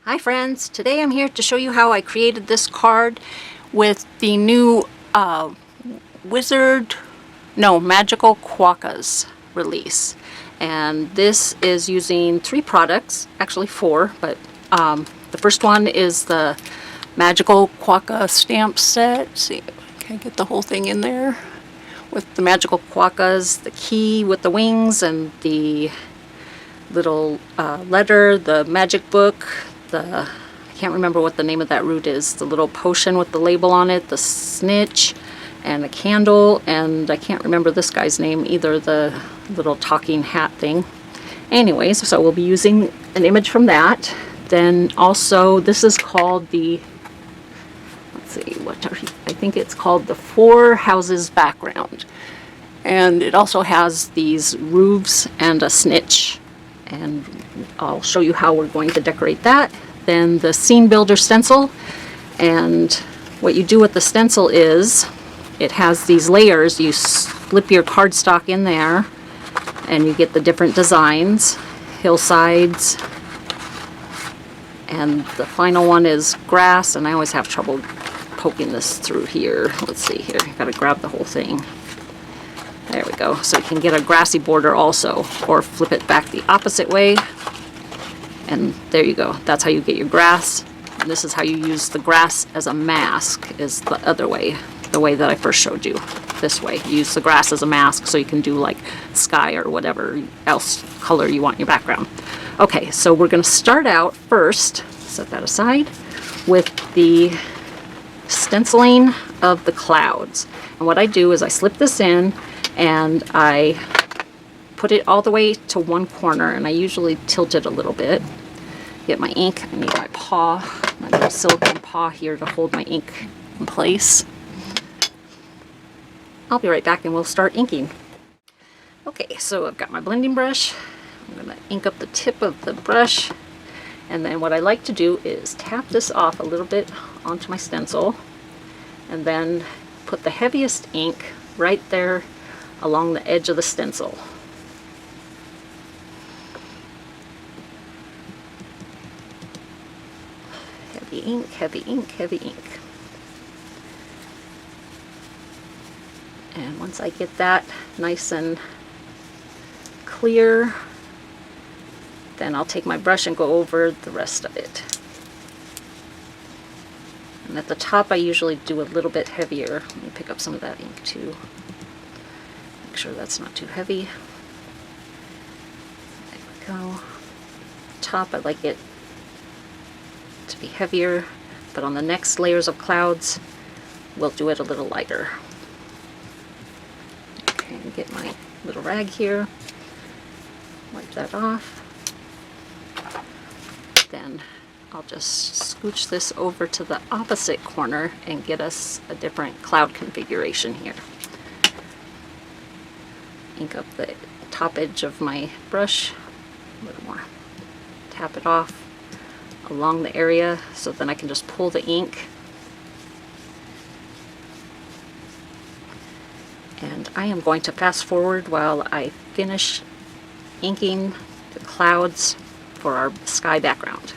Hi friends, today I'm here to show you how I created this card with the new Magical Quokkas release. And this is using 3 products, actually 4, but the first one is the Magical Quokka stamp set. Let's see, can I get the whole thing in there? With the Magical Quokkas, the key with the wings and the little letter, the magic book, I can't remember what the name of that root is, the little potion with the label on it, the snitch, and a candle, and I can't remember this guy's name either, the little talking hat thing. Anyways, so we'll be using an image from that. Then also, this is called the, let's see, I think it's called the 4 Houses Background. And it also has these roofs and a snitch. And I'll show you how we're going to decorate that. Then the scene builder stencil, and what you do with the stencil is it has these layers. You slip your cardstock in there and you get the different designs, hillsides, and the final one is grass, and I always have trouble poking this through here. Let's see here, gotta grab the whole thing. There we go. So you can get a grassy border also, or flip it back the opposite way. And there you go. That's how you get your grass. And this is how you use the grass as a mask, is the other way. The way that I first showed you. This way. You use the grass as a mask so you can do like sky or whatever else color you want in your background. Okay, so we're going to start out first, set that aside, with the stenciling of the clouds. And what I do is I slip this in and I put it all the way to one corner, and I usually tilt it a little bit. Get my ink. I need my paw, my little silicone paw here to hold my ink in place. I'll be right back and we'll start inking. Okay, so I've got my blending brush. I'm going to ink up the tip of the brush, and then what I like to do is tap this off a little bit onto my stencil, and then put the heaviest ink right there along the edge of the stencil. Heavy ink, heavy ink, heavy ink. And once I get that nice and clear, then I'll take my brush and go over the rest of it. And at the top I usually do a little bit heavier. Let me pick up some of that ink too. Make sure that's not too heavy. There we go. Top, I like it to be heavier, but on the next layers of clouds we'll do it a little lighter. Okay, and get my little rag here, wipe that off. Then I'll just scooch this over to the opposite corner and get us a different cloud configuration here. Ink up the top edge of my brush a little more. Tap it off along the area so then I can just pull the ink. And I am going to fast forward while I finish inking the clouds for our sky background.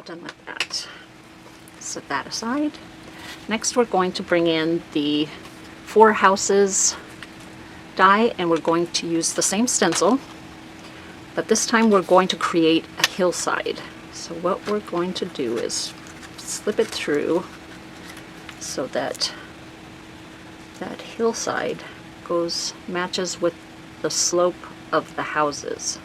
Done with that. Set that aside. Next we're going to bring in the 4 houses die, and we're going to use the same stencil, but this time we're going to create a hillside. So what we're going to do is slip it through so that that hillside matches with the slope of the houses.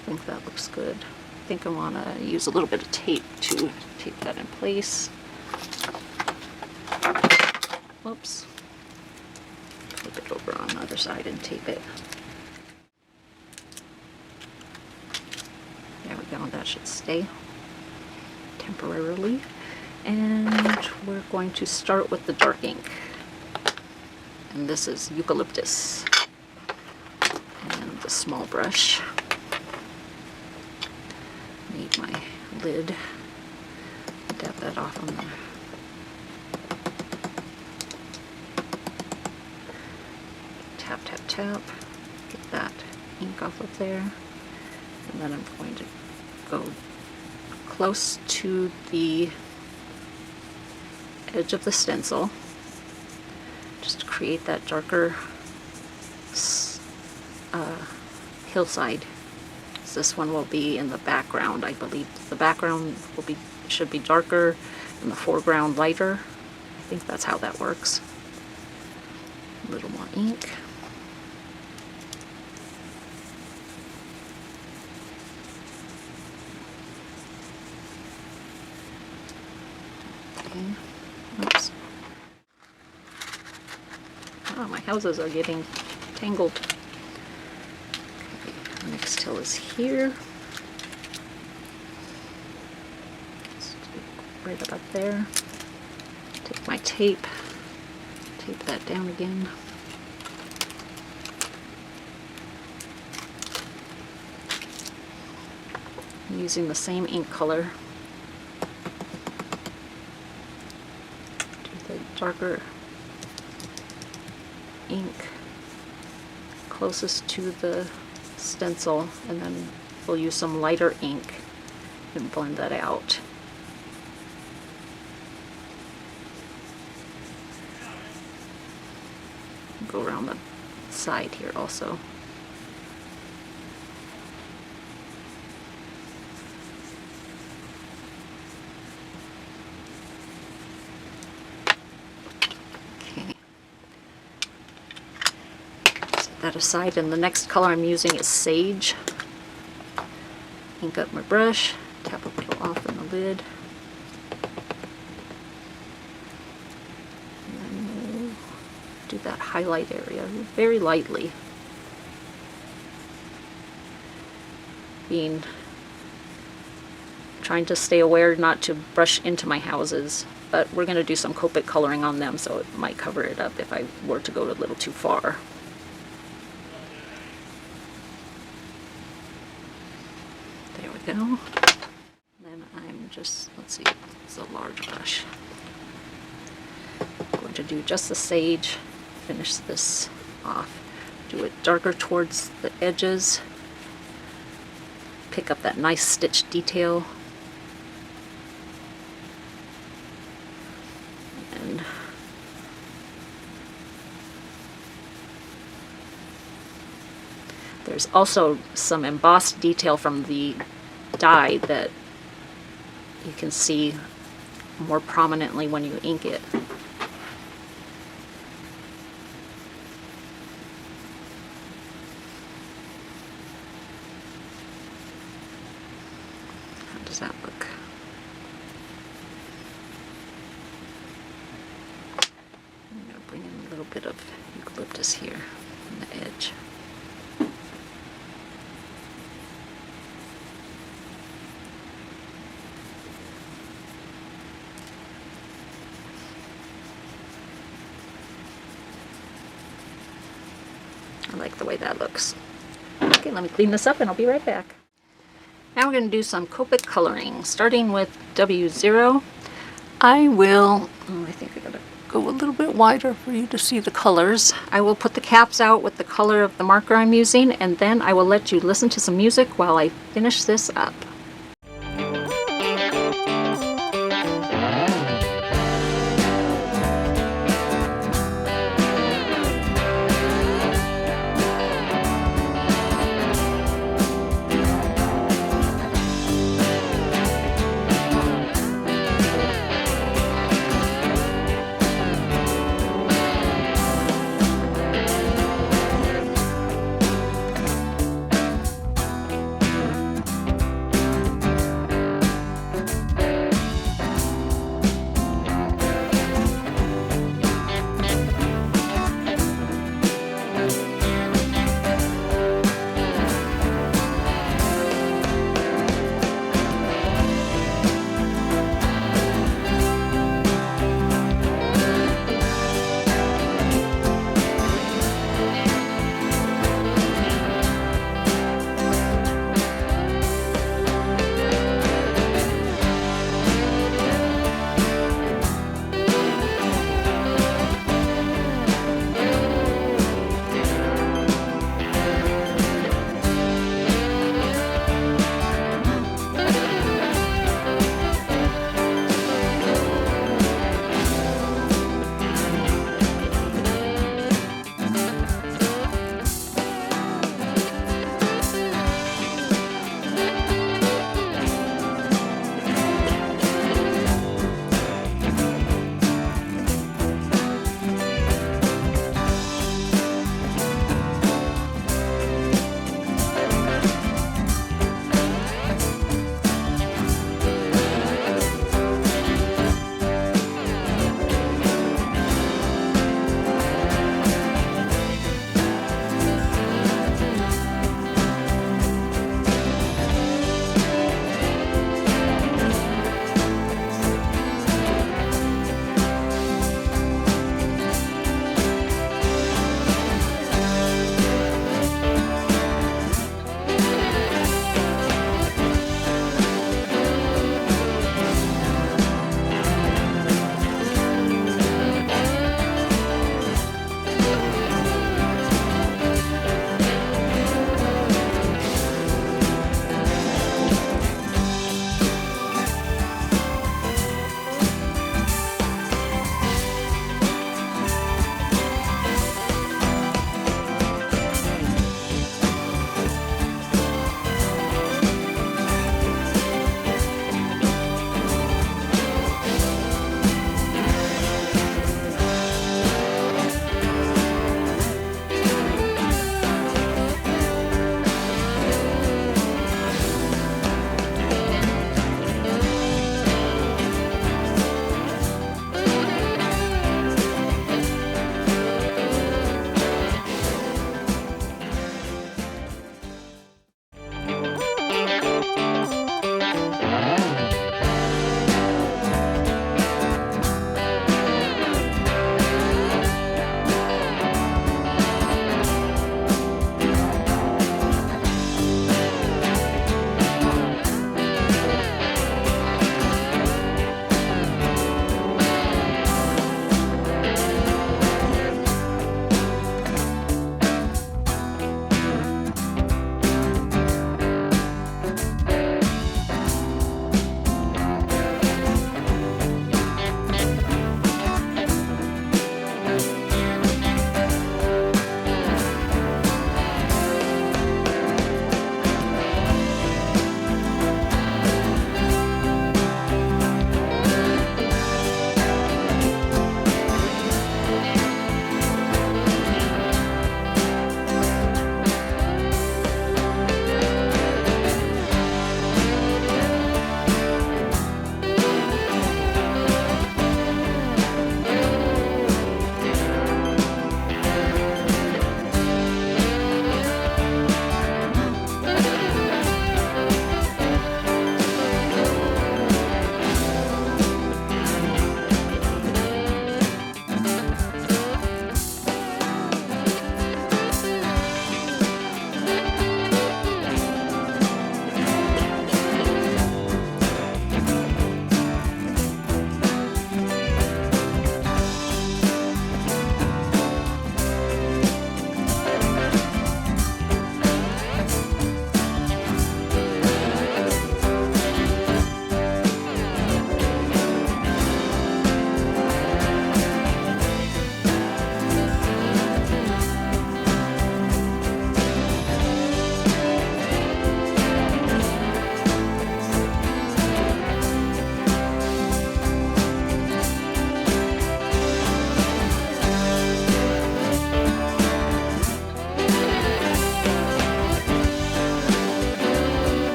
I think that looks good. I think I want to use a little bit of tape to tape that in place. Whoops. Flip it over on the other side and tape it. There we go, that should stay temporarily. And we're going to start with the dark ink. And this is eucalyptus. And the small brush. Need my lid. Dab that off on the tap, tap, tap. Get that ink off of there. And then I'm going to go close to the edge of the stencil just to create that darker hillside. So this one will be in the background. I believe the background should be darker and the foreground lighter. I think that's how that works. A little more ink. Okay. Oops. Oh, my houses are getting tangled. Okay, next hill is here. Just right about there. Take my tape, tape that down again. I'm using the same ink color. Do the darker ink closest to the stencil, and then we'll use some lighter ink and blend that out. Go around the side here also. Okay. Set that aside, and the next color I'm using is Sage. Ink up my brush, tap a little off in the lid. Do that highlight area very lightly. Trying to stay aware not to brush into my houses, but we're going to do some Copic coloring on them, so it might cover it up if I were to go a little too far. There we go. Then I'm just, let's see, it's a large brush. I'm going to do just the Sage. Finish this off. Do it darker towards the edges. Pick up that nice stitch detail. And there's also some embossed detail from the die that you can see more prominently when you ink it. Does that look? I'm going to bring in a little bit of eucalyptus here on the edge. I like the way that looks. Okay, let me clean this up and I'll be right back. Now we're going to do some Copic coloring, starting with W0. I think I gotta go a little bit wider for you to see the colors. I will put the caps out with the color of the marker I'm using, and then I will let you listen to some music while I finish this up.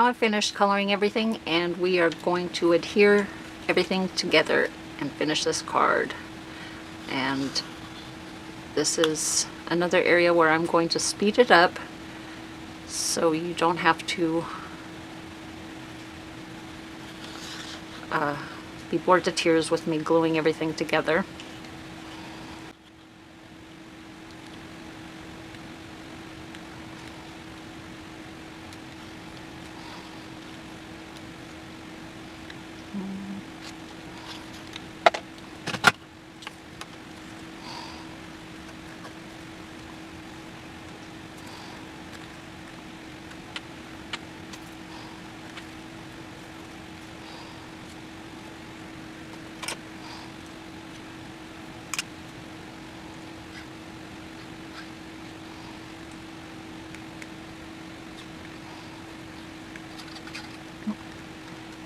now I've finished coloring everything, and we are going to adhere everything together and finish this card. And this is another area where I'm going to speed it up so you don't have to be bored to tears with me gluing everything together.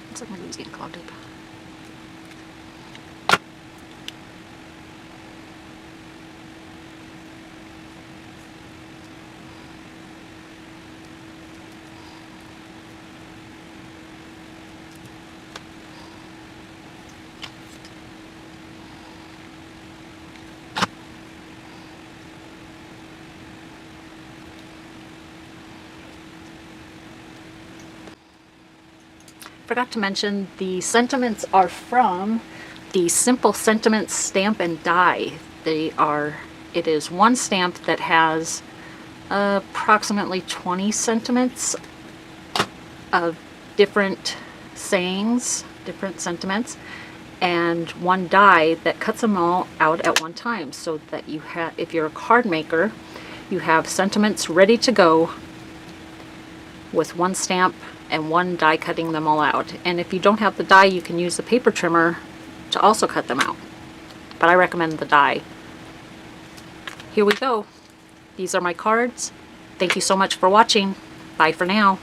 Looks like my name's getting clogged up. Forgot to mention, the sentiments are from the Simple Sentiments stamp and die. It is one stamp that has approximately 20 sentiments of different sayings, different sentiments, and one die that cuts them all out at one time, so that you have, if you're a card maker, you have sentiments ready to go with one stamp and one die cutting them all out. And if you don't have the die, you can use the paper trimmer to also cut them out, but I recommend the die. Here we go. These are my cards. Thank you so much for watching. Bye for now.